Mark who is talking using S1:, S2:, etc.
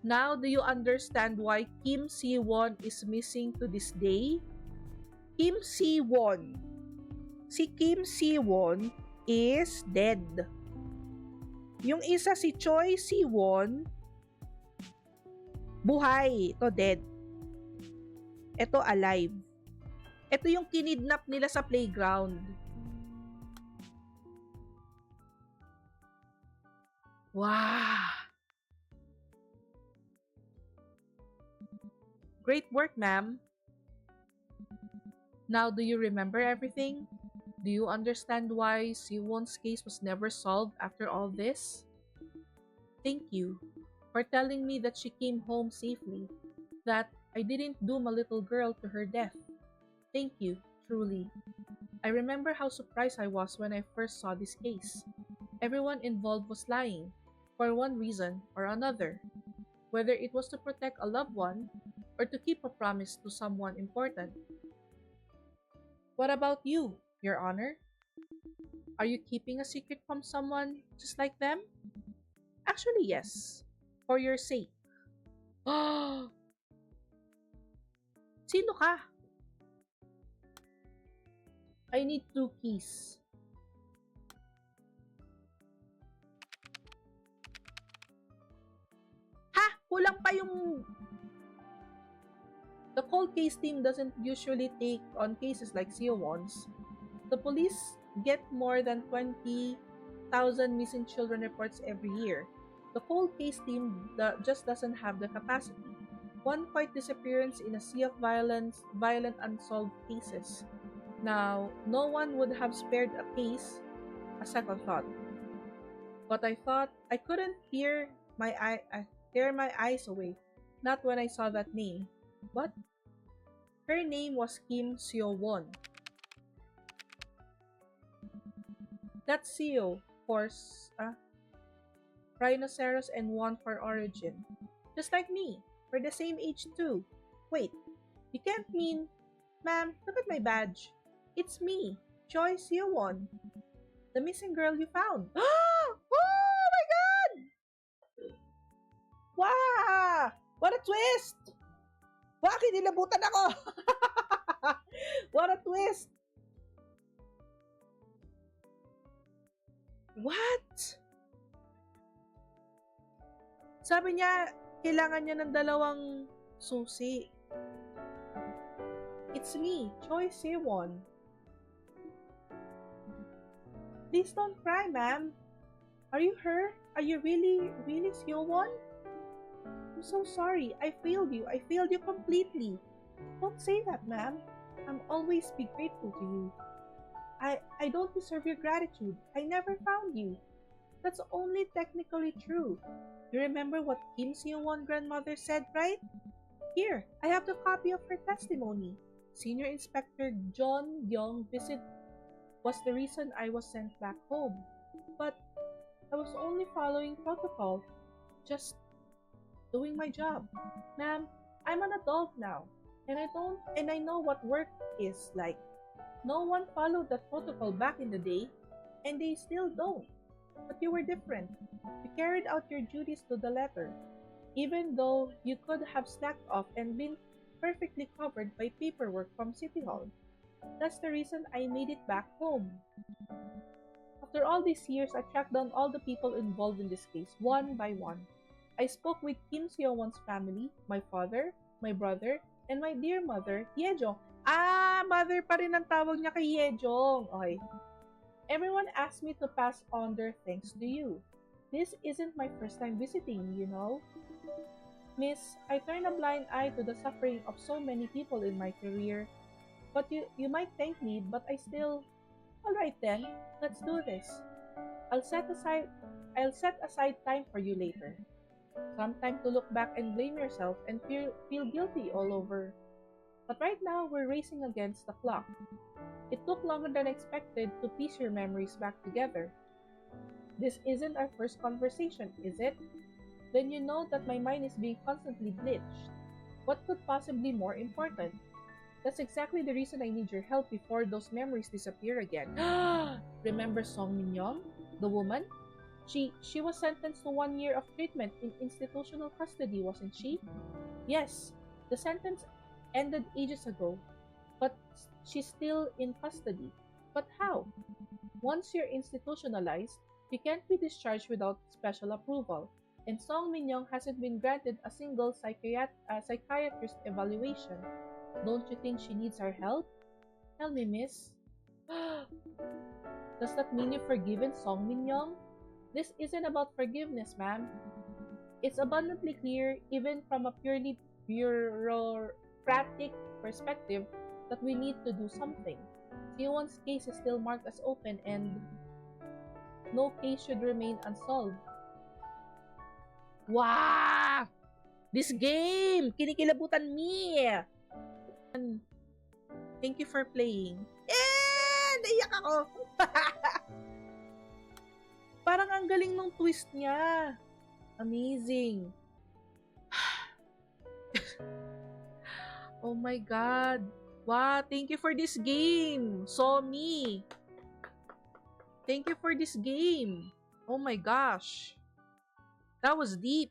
S1: Now, do you understand why Kim Si-won is missing to this day? Kim Si-won. Si Kim Si-won is dead. Yung isa si Choi Si-won, buhay. Ito dead. Ito alive. Ito yung kinidnap nila sa playground. Wow! Great work, ma'am. Now, do you remember everything? Do you understand why Si-won's case was never solved after all this? Thank you for telling me that she came home safely, that I didn't doom a little girl to her death. Thank you, truly. I remember how surprised I was when I first saw this case. Everyone involved was lying, for one reason or another, whether it was to protect a loved one or to keep a promise to someone important. What about you, Your Honor? Are you keeping a secret from someone just like them? Actually, yes. For your sake. Sino ka? I need 2 keys. Ha! Kulang pa yung... The cold case team doesn't usually take on cases like Si-won's. The police get more than 20,000 missing children reports every year. The cold case team just doesn't have the capacity. One quiet disappearance in a sea of violent unsolved cases. Now, no one would have spared a case a second thought. But I thought I couldn't tear my eyes away. Not when I saw that name. But her name was Kim Seo-won. That's Seo, horse, rhinoceros, and won for origin. Just like me. We're the same age too. Wait, you can't mean... Ma'am, look at my badge. It's me, Choi Seo-won. The missing girl you found. Oh my god! Wow! What a twist! Bakit nilabutan ako? What a twist! What? Sabi niya, kailangan niya ng 2 susi. It's me, Choi Seo-won. Please don't cry, ma'am. Are you her? Are you really Seo-won? I'm so sorry. I failed you. I failed you completely. Don't say that, ma'am. I'm always be grateful to you. I don't deserve your gratitude. I never found you. That's only technically true. You remember what Kim Seo-won grandmother said, right? Here, I have the copy of her testimony. Senior Inspector John Young visit was the reason I was sent back home. But I was only following protocol. Just doing my job. Ma'am, I'm an adult now, and I know what work is like. No one followed that protocol back in the day, and they still don't. But you were different. You carried out your duties to the letter, even though you could have slacked off and been perfectly covered by paperwork from City Hall. That's the reason I made it back home. After all these years, I tracked down all the people involved in this case, one by one. I spoke with Kim Seo-won's family, my father, my brother, and my dear mother, Yejong. Mother pa rin ang tawag niya kay Yejong. Okay. Everyone asked me to pass on their thanks to you. This isn't my first time visiting, you know. Miss, I turn a blind eye to the suffering of so many people in my career. But you might thank me, but I still... Alright then, let's do this. I'll set aside time for you later. Some time to look back and blame yourself and feel guilty all over. But right now, we're racing against the clock. It took longer than expected to piece your memories back together. This isn't our first conversation, is it? Then you know that my mind is being constantly glitched. What could possibly be more important? That's exactly the reason I need your help before those memories disappear again. Remember Song Min-young, the woman? She was sentenced to 1 year of treatment in institutional custody, wasn't she? Yes, the sentence ended ages ago, but she's still in custody. But how? Once you're institutionalized, you can't be discharged without special approval. And Song Minyoung hasn't been granted a single psychiatrist evaluation. Don't you think she needs our help? Tell me, miss. Does that mean you've forgiven Song Minyoung? This isn't about forgiveness, ma'am. It's abundantly clear, even from a purely bureaucratic perspective, that we need to do something. Siwon's case is still marked as open and no case should remain unsolved. Wow! This game! Kinikilabutan me! Thank you for playing. Eh! Naiyak ako! Parang ang galing ng twist niya. Amazing. Oh my God. Wow, thank you for this game. Somi. Thank you for this game. Oh my gosh. That was deep.